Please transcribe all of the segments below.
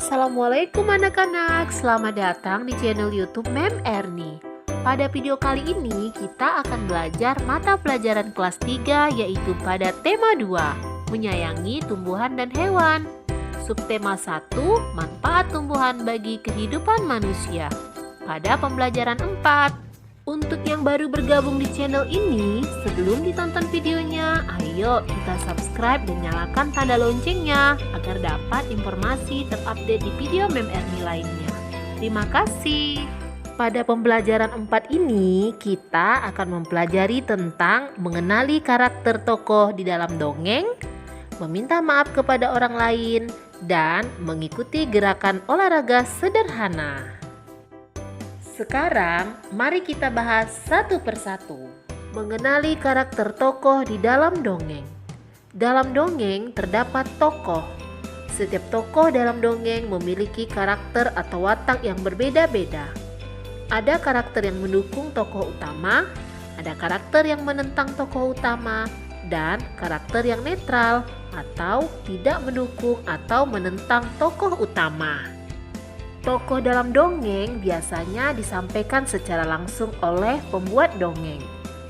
Assalamualaikum anak-anak, selamat datang di channel YouTube Mem Erni. Pada video kali ini kita akan belajar mata pelajaran kelas 3 yaitu pada tema 2, menyayangi tumbuhan dan hewan. Subtema 1, manfaat tumbuhan bagi kehidupan manusia. Pada pembelajaran 4, untuk yang baru bergabung di channel ini, sebelum ditonton videonya, ayo kita subscribe dan nyalakan tanda loncengnya agar dapat informasi terupdate di video Mem Erni lainnya. Terima kasih. Pada pembelajaran 4 ini, kita akan mempelajari tentang mengenali karakter tokoh di dalam dongeng, meminta maaf kepada orang lain, dan mengikuti gerakan olahraga sederhana. Sekarang, mari kita bahas satu persatu. Mengenali karakter tokoh di dalam dongeng. Dalam dongeng terdapat tokoh. Setiap tokoh dalam dongeng memiliki karakter atau watak yang berbeda-beda. Ada karakter yang mendukung tokoh utama, ada karakter yang menentang tokoh utama, dan karakter yang netral atau tidak mendukung atau menentang tokoh utama. Tokoh dalam dongeng biasanya disampaikan secara langsung oleh pembuat dongeng,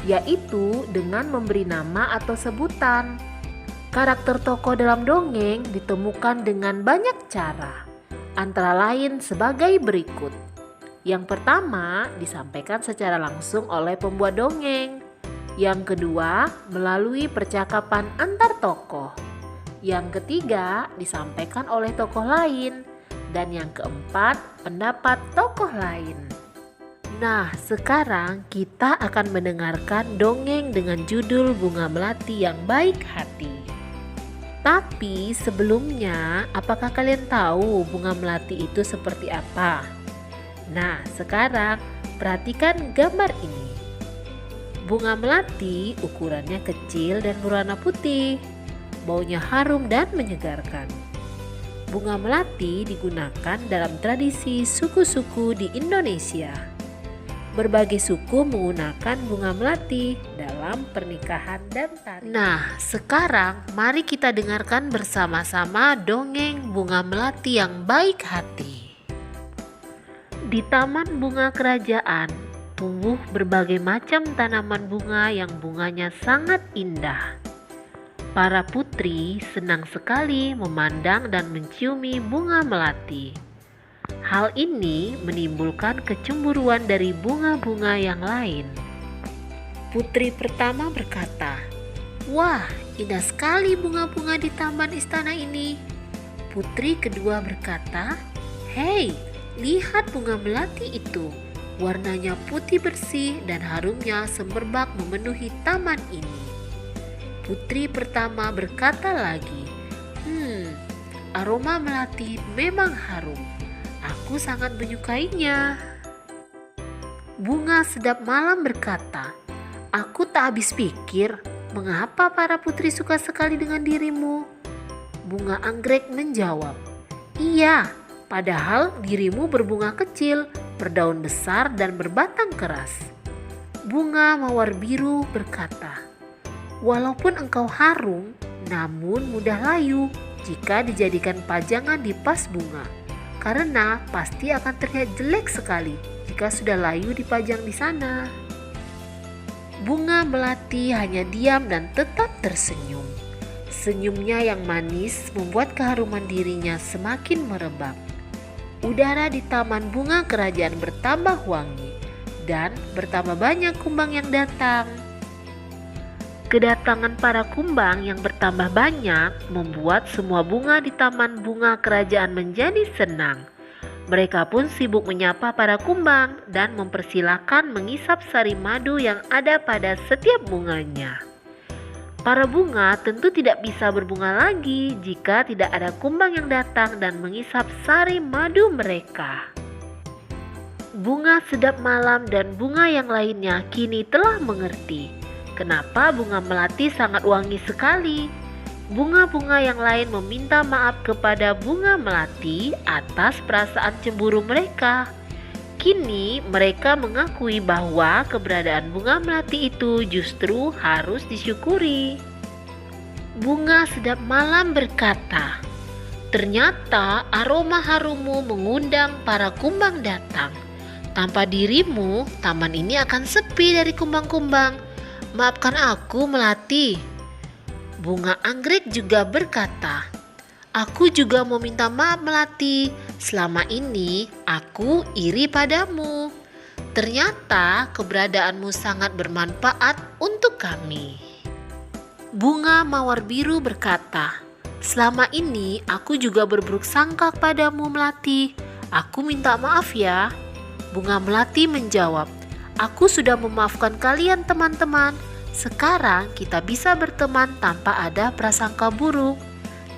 yaitu dengan memberi nama atau sebutan. Karakter tokoh dalam dongeng ditemukan dengan banyak cara, antara lain sebagai berikut. Yang pertama, disampaikan secara langsung oleh pembuat dongeng. Yang kedua, melalui percakapan antar tokoh. Yang ketiga, disampaikan oleh tokoh lain. Dan yang keempat, pendapat tokoh lain. Nah, sekarang kita akan mendengarkan dongeng dengan judul Bunga Melati yang Baik Hati. Tapi sebelumnya, apakah kalian tahu bunga melati itu seperti apa? Nah, sekarang perhatikan gambar ini. Bunga melati ukurannya kecil dan berwarna putih. Baunya harum dan menyegarkan. Bunga melati digunakan dalam tradisi suku-suku di Indonesia. Berbagai suku menggunakan bunga melati dalam pernikahan dan tari. Nah, sekarang mari kita dengarkan bersama-sama dongeng Bunga Melati yang Baik Hati. Di taman bunga kerajaan, tumbuh berbagai macam tanaman bunga yang bunganya sangat indah. Para putri senang sekali memandang dan menciumi bunga melati. Hal ini menimbulkan kecemburuan dari bunga-bunga yang lain. Putri pertama berkata, "Wah, indah sekali bunga-bunga di taman istana ini." Putri kedua berkata, "Hei, lihat bunga melati itu. Warnanya putih bersih dan harumnya semerbak memenuhi taman ini." Putri pertama berkata lagi, aroma melati memang harum. Aku sangat menyukainya." Bunga sedap malam berkata, "Aku tak habis pikir, mengapa para putri suka sekali dengan dirimu?" Bunga anggrek menjawab, "Iya, padahal dirimu berbunga kecil, berdaun besar dan berbatang keras." Bunga mawar biru berkata, "Walaupun engkau harum, namun mudah layu jika dijadikan pajangan di pas bunga, karena pasti akan terlihat jelek sekali jika sudah layu dipajang di sana." Bunga melati hanya diam dan tetap tersenyum. Senyumnya yang manis membuat keharuman dirinya semakin merebak. Udara di taman bunga kerajaan bertambah wangi dan bertambah banyak kumbang yang datang. Kedatangan para kumbang yang bertambah banyak membuat semua bunga di taman bunga kerajaan menjadi senang. Mereka pun sibuk menyapa para kumbang dan mempersilahkan mengisap sari madu yang ada pada setiap bunganya. Para bunga tentu tidak bisa berbunga lagi jika tidak ada kumbang yang datang dan mengisap sari madu mereka. Bunga sedap malam dan bunga yang lainnya kini telah mengerti kenapa bunga melati sangat wangi sekali. Bunga-bunga yang lain meminta maaf kepada bunga melati atas perasaan cemburu mereka. Kini mereka mengakui bahwa keberadaan bunga melati itu justru harus disyukuri. Bunga sedap malam berkata, Ternyata aroma harummu mengundang para kumbang datang. Tanpa dirimu, taman ini akan sepi dari kumbang-kumbang. Maafkan aku, Melati. Bunga anggrek juga berkata, aku juga mau minta maaf, Melati. Selama ini aku iri padamu. Ternyata keberadaanmu sangat bermanfaat untuk kami. Bunga mawar biru berkata, selama ini aku juga berburuk sangka padamu, Melati. Aku minta maaf ya. Bunga Melati menjawab, aku sudah memaafkan kalian teman-teman. Sekarang kita bisa berteman tanpa ada prasangka buruk.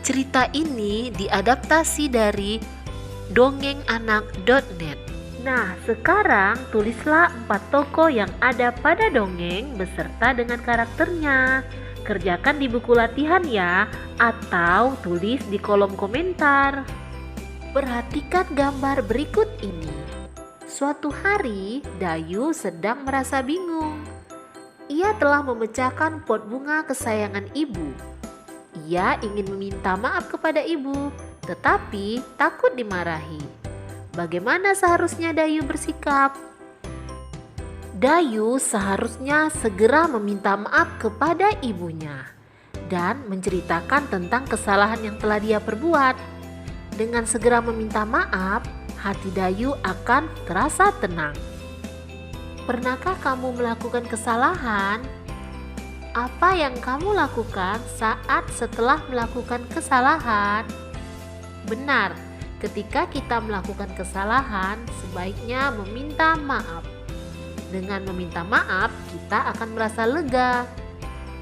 Cerita ini diadaptasi dari dongenganak.net. Nah, sekarang tulislah 4 tokoh yang ada pada dongeng beserta dengan karakternya. Kerjakan di buku latihan ya, atau tulis di kolom komentar. Perhatikan gambar berikut ini. Suatu hari, Dayu sedang merasa bingung. Ia telah memecahkan pot bunga kesayangan ibu. Ia ingin meminta maaf kepada ibu, tetapi takut dimarahi. Bagaimana seharusnya Dayu bersikap? Dayu seharusnya segera meminta maaf kepada ibunya dan menceritakan tentang kesalahan yang telah dia perbuat. Dengan segera meminta maaf, hati Dayu akan terasa tenang. Pernahkah kamu melakukan kesalahan? Apa yang kamu lakukan saat setelah melakukan kesalahan? Benar, ketika kita melakukan kesalahan, sebaiknya meminta maaf. Dengan meminta maaf, kita akan merasa lega.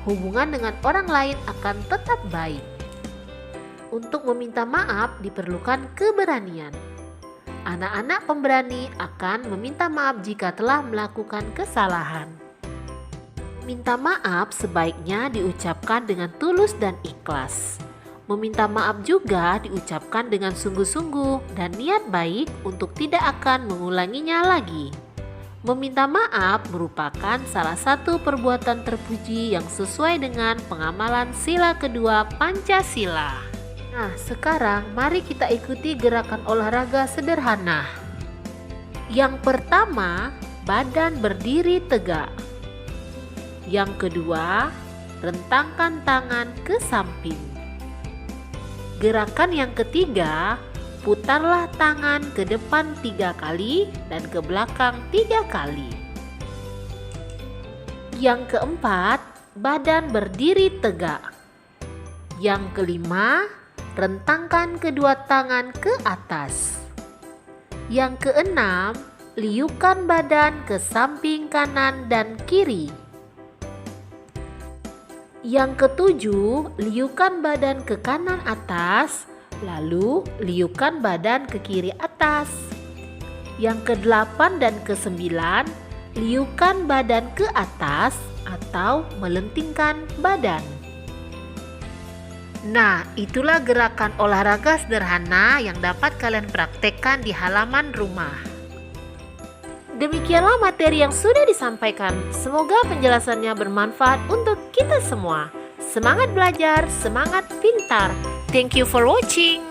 Hubungan dengan orang lain akan tetap baik. Untuk meminta maaf diperlukan keberanian. Anak-anak pemberani akan meminta maaf jika telah melakukan kesalahan. Minta maaf sebaiknya diucapkan dengan tulus dan ikhlas. Meminta maaf juga diucapkan dengan sungguh-sungguh dan niat baik untuk tidak akan mengulanginya lagi. Meminta maaf merupakan salah satu perbuatan terpuji yang sesuai dengan pengamalan sila kedua Pancasila. Nah, sekarang mari kita ikuti gerakan olahraga sederhana. Yang pertama, badan berdiri tegak. Yang kedua, rentangkan tangan ke samping. Gerakan yang ketiga, putarlah tangan ke depan 3 kali dan ke belakang 3 kali. Yang keempat, badan berdiri tegak. Yang kelima, rentangkan kedua tangan ke atas. Yang keenam, liukan badan ke samping kanan dan kiri. Yang ketujuh, liukan badan ke kanan atas, lalu liukan badan ke kiri atas. Yang kedelapan dan kesembilan, liukan badan ke atas atau melentingkan badan. Nah, itulah gerakan olahraga sederhana yang dapat kalian praktekkan di halaman rumah. Demikianlah materi yang sudah disampaikan. Semoga penjelasannya bermanfaat untuk kita semua. Semangat belajar, semangat pintar. Thank you for watching.